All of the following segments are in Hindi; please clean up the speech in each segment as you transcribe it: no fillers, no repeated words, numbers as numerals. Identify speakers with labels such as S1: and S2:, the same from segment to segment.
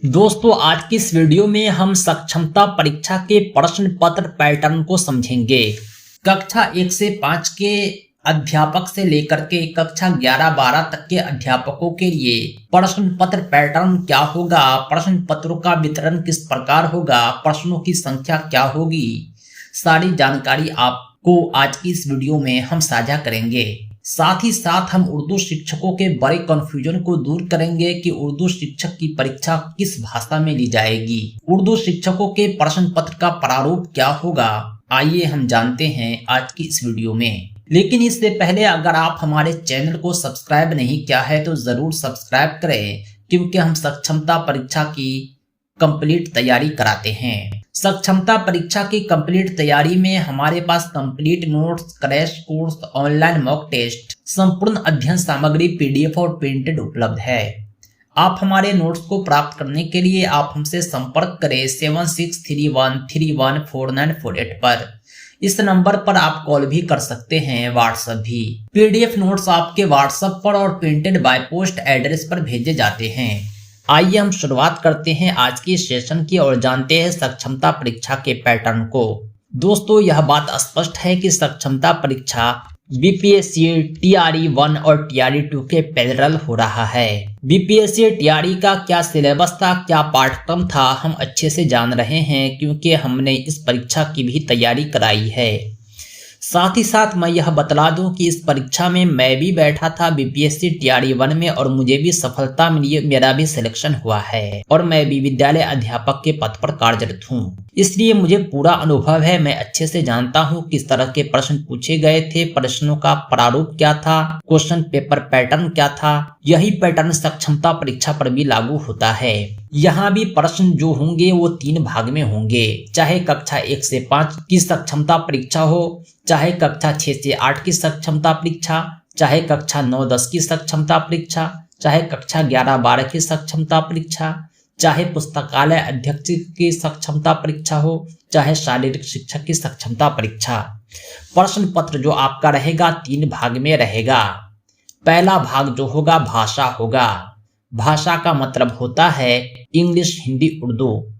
S1: दोस्तों, आज की इस वीडियो में हम सक्षमता परीक्षा के प्रश्न पत्र पैटर्न को समझेंगे। कक्षा 1 से 5 के अध्यापक से लेकर के कक्षा 11-12 तक के अध्यापकों के लिए प्रश्न पत्र पैटर्न क्या होगा, प्रश्न पत्रों का वितरण किस प्रकार होगा, प्रश्नों की संख्या क्या होगी, सारी जानकारी आपको आज की इस वीडियो में हम साझा करेंगे। साथ ही साथ हम उर्दू शिक्षकों के बड़े कंफ्यूजन को दूर करेंगे कि उर्दू शिक्षक की परीक्षा किस भाषा में ली जाएगी, उर्दू शिक्षकों के प्रश्न पत्र का प्रारूप क्या होगा। आइए हम जानते हैं आज की इस वीडियो में। लेकिन इससे पहले अगर आप हमारे चैनल को सब्सक्राइब नहीं किया है तो जरूर सब्सक्राइब करें, क्योंकि हम सक्षमता परीक्षा की कंप्लीट तैयारी कराते हैं। सक्षमता परीक्षा की कंप्लीट तैयारी में हमारे पास complete notes, crash course, online mock test, संपूर्ण अध्ययन सामग्री पीडीएफ और प्रिंटेड उपलब्ध है। आप हमारे नोट्स को प्राप्त करने के लिए आप हमसे संपर्क करें 7631314948 पर। इस नंबर पर आप कॉल भी कर सकते हैं, व्हाट्सएप भी। पीडीएफ नोट्स आपके व्हाट्सएप पर और प्रिंटेड बाय पोस्ट एड्रेस पर भेजे जाते हैं। आइए हम शुरुआत करते हैं आज की सेशन की और जानते हैं सक्षमता परीक्षा के पैटर्न को। दोस्तों, यह बात स्पष्ट है कि सक्षमता परीक्षा बीपीएससी टीआरई 1 और टीआरई 2 के पैरेलल हो रहा है। बीपीएससी टीआरई का क्या सिलेबस था, क्या पाठ्यक्रम था, हम अच्छे से जान रहे हैं, क्योंकि हमने इस परीक्षा की भी तैयारी कराई है। साथ ही साथ मैं यह बतला दूं कि इस परीक्षा में मैं भी बैठा था बीपीएससी टीआरई 1 में और मुझे भी सफलता मिली, मेरा भी सिलेक्शन हुआ है और मैं भी विद्यालय अध्यापक के पद पर कार्यरत हूं। इसलिए मुझे पूरा अनुभव है, मैं अच्छे से जानता हूं किस तरह के प्रश्न पूछे गए थे, प्रश्नों का प्रारूप क्या था, क्वेश्चन पेपर पैटर्न क्या था। यही पैटर्न सक्षमता परीक्षा पर भी लागू होता है। यहाँ भी प्रश्न जो होंगे वो 3 भाग में होंगे, चाहे कक्षा 1 से 5 की सक्षमता परीक्षा हो, चाहे कक्षा 6 से 8 की सक्षमता परीक्षा, चाहे कक्षा 9-10 की सक्षमता परीक्षा, चाहे कक्षा 11-12 की सक्षमता परीक्षा, चाहे पुस्तकालय अध्यक्ष की सक्षमता परीक्षा हो, चाहे शारीरिक शिक्षक की सक्षमता परीक्षा। प्रश्न पत्र जो आपका रहेगा 3 भाग में रहेगा। पहला भाग जो होगा भाषा होगा। भाषा का मतलब होता है इंग्लिश, हिंदी, उर्दू।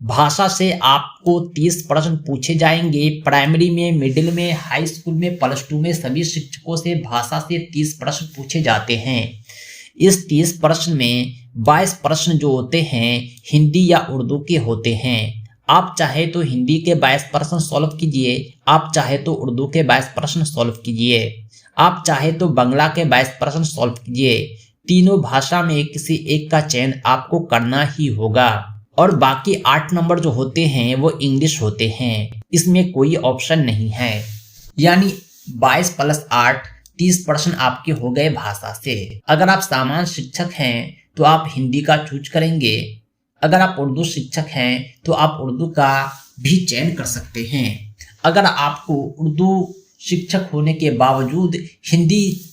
S1: भाषा से आपको 30 प्रश्न पूछे जाएंगे। प्राइमरी में, मिडिल में, हाई स्कूल में, प्लस 2 में सभी शिक्षकों से भाषा से 30 प्रश्न पूछे जाते हैं। इस 30 प्रश्न में 22 प्रश्न जो होते हैं हिंदी या उर्दू के होते हैं। आप चाहे तो हिंदी के 22 प्रश्न सॉल्व कीजिए, आप चाहे तो उर्दू के 22 प्रश्न सॉल्व कीजिए, आप चाहे तो बांग्ला के 22 प्रश्न सॉल्व कीजिए। तीनों भाषा में किसी एक का चयन आपको करना ही होगा और बाकी 8 नंबर जो होते हैं वो इंग्लिश होते हैं, इसमें कोई ऑप्शन नहीं है। यानी 22 + 8 30 प्रश्न आपके हो गए भाषा से। अगर आप सामान्य शिक्षक हैं तो आप हिंदी का चूज करेंगे, अगर आप उर्दू शिक्षक हैं तो आप उर्दू का भी चयन कर सकते हैं। अगर आपको उर्दू शिक्षक होने के बावजूद हिंदी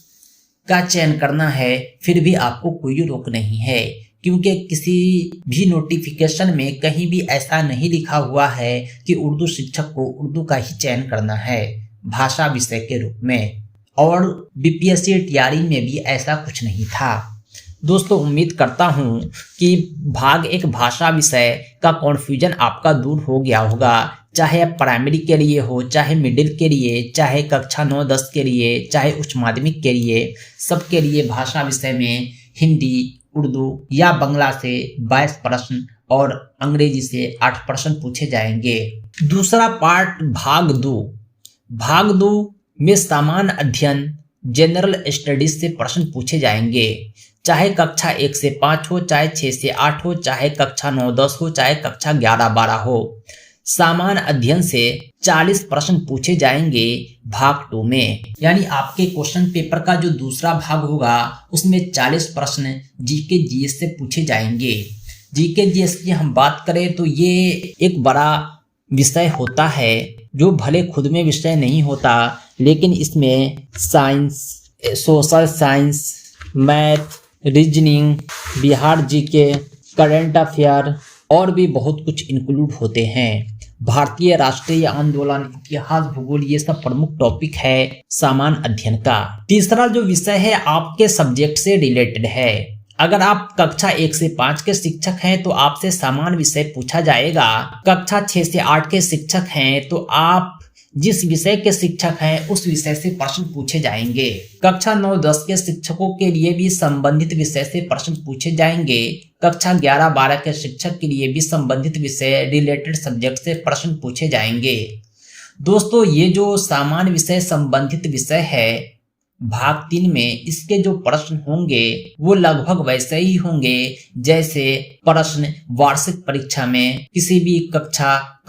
S1: का चयन करना है फिर भी आपको कोई रोक नहीं है, क्योंकि किसी भी नोटिफिकेशन में कहीं भी ऐसा नहीं लिखा हुआ है कि उर्दू शिक्षक को उर्दू का ही चयन करना है भाषा विषय के रूप में, और बीपीएससी टीआरई में भी ऐसा कुछ नहीं था। दोस्तों, उम्मीद करता हूं कि भाग 1 भाषा विषय का कॉन्फ्यूजन आपका दूर हो गया होगा, चाहे प्राइमरी के लिए हो, चाहे मिडिल के लिए, चाहे कक्षा 9-10 के लिए, चाहे उच्च माध्यमिक के लिए, सबके लिए भाषा विषय में हिंदी, उर्दू या बांग्ला से 22 प्रश्न और अंग्रेजी से 8 प्रश्न पूछे जाएंगे। दूसरा पार्ट भाग 2। भाग 2 में सामान्य अध्ययन, जनरल स्टडीज से प्रश्न पूछे जाएंगे, चाहे कक्षा 1 से 5 हो, चाहे 6 से 8 हो, चाहे कक्षा 9-10 हो, चाहे कक्षा 11-12 हो। सामान्य अध्ययन से 40 प्रश्न पूछे जाएंगे भाग 2 में। यानी आपके क्वेश्चन पेपर का जो दूसरा भाग होगा उसमें 40 प्रश्न जीके जीएस से पूछे जाएंगे। जीके जीएस की हम बात करें तो ये एक बड़ा विषय होता है, जो भले खुद में विषय नहीं होता लेकिन इसमें science, social science, math, reasoning, Bihar GK, current affair और भी बहुत कुछ इंक्लूड होते हैं। भारतीय राष्ट्रीय आंदोलन, इतिहास, भूगोल, ये सब प्रमुख टॉपिक है सामान्य अध्ययन का। तीसरा जो विषय है आपके सब्जेक्ट से रिलेटेड है। अगर आप कक्षा 1 से 5 के शिक्षक हैं तो आपसे सामान्य विषय पूछा जाएगा। कक्षा 6 से 8 के शिक्षक हैं तो आप जिस विषय के शिक्षक हैं उस विषय से प्रश्न पूछे जाएंगे। कक्षा 9-10 के शिक्षकों के लिए भी संबंधित विषय से प्रश्न पूछे जाएंगे। कक्षा 11-12 के शिक्षक के लिए भी संबंधित विषय रिलेटेड सब्जेक्ट से प्रश्न पूछे जाएंगे। दोस्तों, ये जो सामान्य विषय संबंधित विषय है भाग 3 में, इसके जो प्रश्न होंगे वो लगभग वैसे ही होंगे जैसे प्रश्न वार्षिक परीक्षा में किसी भी कक्षा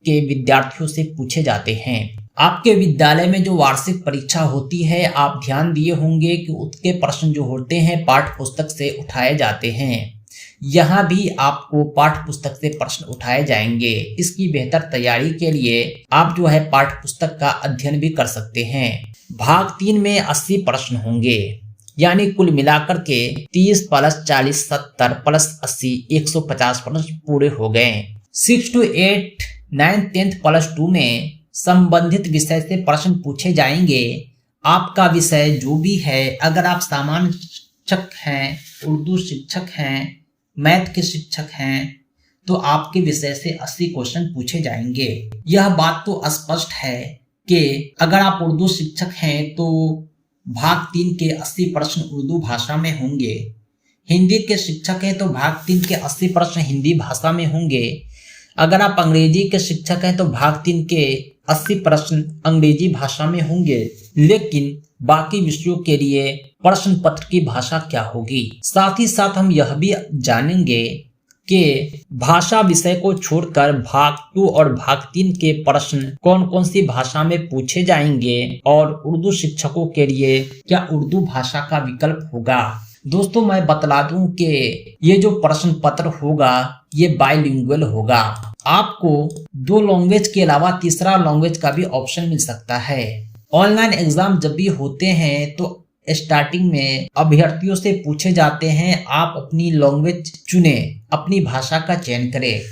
S1: के विद्यार्थियों से पूछे जाते हैं। आपके विद्यालय में जो वार्षिक परीक्षा होती है, आप ध्यान दिए होंगे कि उसके प्रश्न जो होते हैं पाठ्य पुस्तक से उठाए जाते हैं। यहाँ भी आपको पाठ्य पुस्तक से प्रश्न उठाए जाएंगे। इसकी बेहतर तैयारी के लिए आप जो है पाठ्य पुस्तक का अध्ययन भी कर सकते हैं। भाग 3 में 80 प्रश्न होंगे, यानी कुल मिलाकर के 30 + 40 70 + 80 150 प्रश्न पूरे हो गए। 6 to 8 9th 10th +2 में संबंधित विषय से प्रश्न पूछे जाएंगे। आपका विषय जो भी है, अगर आप सामान्य शिक्षक हैं, उर्दू शिक्षक हैं, मैथ के शिक्षक हैं तो आपके विषय से 80 क्वेश्चन पूछे जाएंगे। यह बात तो स्पष्ट है कि अगर आप उर्दू शिक्षक हैं तो भाग 3 के 80 प्रश्न उर्दू भाषा में होंगे। हिंदी के शिक्षक हैं तो भाग 3 के 80 प्रश्न हिंदी भाषा में होंगे। अगर आप अंग्रेजी के शिक्षक हैं तो भाग 3 के 80 प्रश्न अंग्रेजी भाषा में होंगे। लेकिन बाकी विषयों के लिए प्रश्न पत्र की भाषा क्या होगी। साथ ही साथ हम यह भी जानेंगे कि भाषा विषय को छोड़कर भाग 2 और भाग 3 के प्रश्न कौन कौन सी भाषा में पूछे जाएंगे और उर्दू शिक्षकों के लिए क्या उर्दू भाषा का विकल्प होगा। दोस्तों, मैं बतला दूं कि ये जो प्रश्न पत्र होगा ये बाइलिंगुअल होगा। आपको 2 लैंग्वेज के अलावा तीसरा लैंग्वेज का भी ऑप्शन मिल सकता है। ऑनलाइन एग्जाम जब भी होते हैं तो स्टार्टिंग में अभ्यर्थियों से पूछे जाते हैं आप अपनी लैंग्वेज चुने, अपनी भाषा का चयन करें।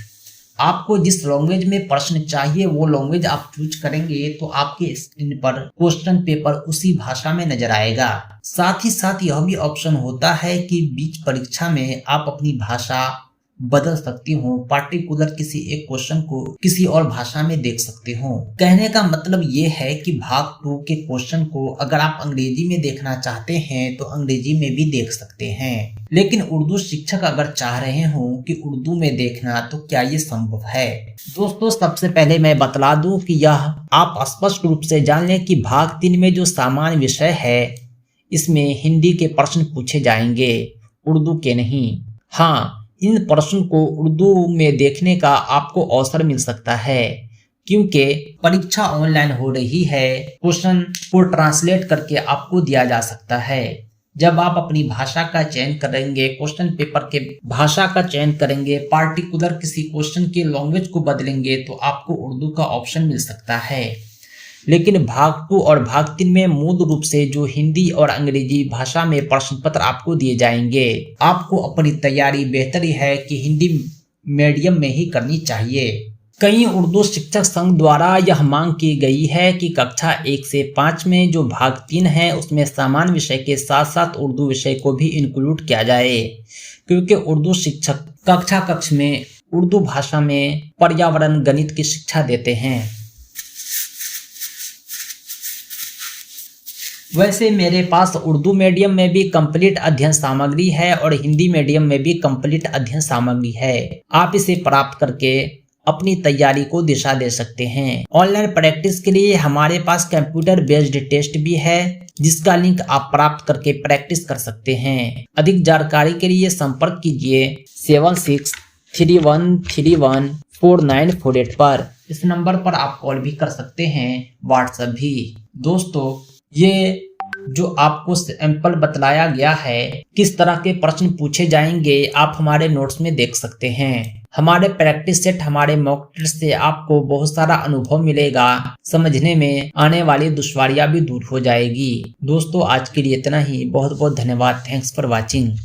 S1: आपको जिस लैंग्वेज में प्रश्न चाहिए वो लैंग्वेज आप चूज करेंगे तो आपके स्क्रीन पर क्वेश्चन पेपर उसी भाषा में नजर आएगा। साथ ही साथ यह भी ऑप्शन होता है कि बीच परीक्षा में आप अपनी भाषा बदल सकती हो, पार्टिकुलर किसी एक क्वेश्चन को किसी और भाषा में देख सकते हो। कहने का मतलब ये है कि भाग 2 के क्वेश्चन को अगर आप अंग्रेजी में देखना चाहते हैं तो अंग्रेजी में भी देख सकते हैं। लेकिन उर्दू शिक्षक अगर चाह रहे हो कि उर्दू में देखना तो क्या ये संभव है। दोस्तों, सबसे पहले मैं बतला दूं कि यह आप स्पष्ट रूप से जान लें कि भाग 3 में जो सामान्य विषय है इसमें हिंदी के प्रश्न पूछे जाएंगे, उर्दू के नहीं। हाँ, इन प्रश्न को उर्दू में देखने का आपको अवसर मिल सकता है क्योंकि परीक्षा ऑनलाइन हो रही है। क्वेश्चन को ट्रांसलेट करके आपको दिया जा सकता है। जब आप अपनी भाषा का चयन करेंगे, क्वेश्चन पेपर के भाषा का चयन करेंगे, पार्टिकुलर किसी क्वेश्चन के लैंग्वेज को बदलेंगे तो आपको उर्दू का ऑप्शन मिल सकता है। लेकिन भाग 2 और भाग 3 में मूल रूप से जो हिंदी और अंग्रेजी भाषा में प्रश्न पत्र आपको दिए जाएंगे। आपको अपनी तैयारी बेहतर है कि हिंदी मीडियम में ही करनी चाहिए। कई उर्दू शिक्षक संघ द्वारा यह मांग की गई है कि कक्षा 1 से 5 में जो भाग 3 है उसमें सामान्य विषय के साथ साथ उर्दू विषय को भी इंक्लूड किया जाए, क्योंकि उर्दू शिक्षक कक्षा में उर्दू भाषा में पर्यावरण गणित की शिक्षा देते हैं। वैसे मेरे पास उर्दू मीडियम में भी कंप्लीट अध्ययन सामग्री है और हिंदी मीडियम में भी कंप्लीट अध्ययन सामग्री है। आप इसे प्राप्त करके अपनी तैयारी को दिशा दे सकते हैं। ऑनलाइन प्रैक्टिस के लिए हमारे पास कंप्यूटर बेस्ड टेस्ट भी है जिसका लिंक आप प्राप्त करके प्रैक्टिस कर सकते हैं। अधिक जानकारी के लिए संपर्क कीजिए 7631314948 पर। इस नंबर पर आप कॉल भी कर सकते हैं, व्हाट्सएप भी। दोस्तों, ये जो आपको सैंपल बतलाया गया है किस तरह के प्रश्न पूछे जाएंगे आप हमारे नोट्स में देख सकते हैं। हमारे प्रैक्टिस सेट, हमारे मॉक टेस्ट से आपको बहुत सारा अनुभव मिलेगा, समझने में आने वाली दुश्वारियां भी दूर हो जाएगी। दोस्तों, आज के लिए इतना ही। बहुत बहुत धन्यवाद। Thanks for watching.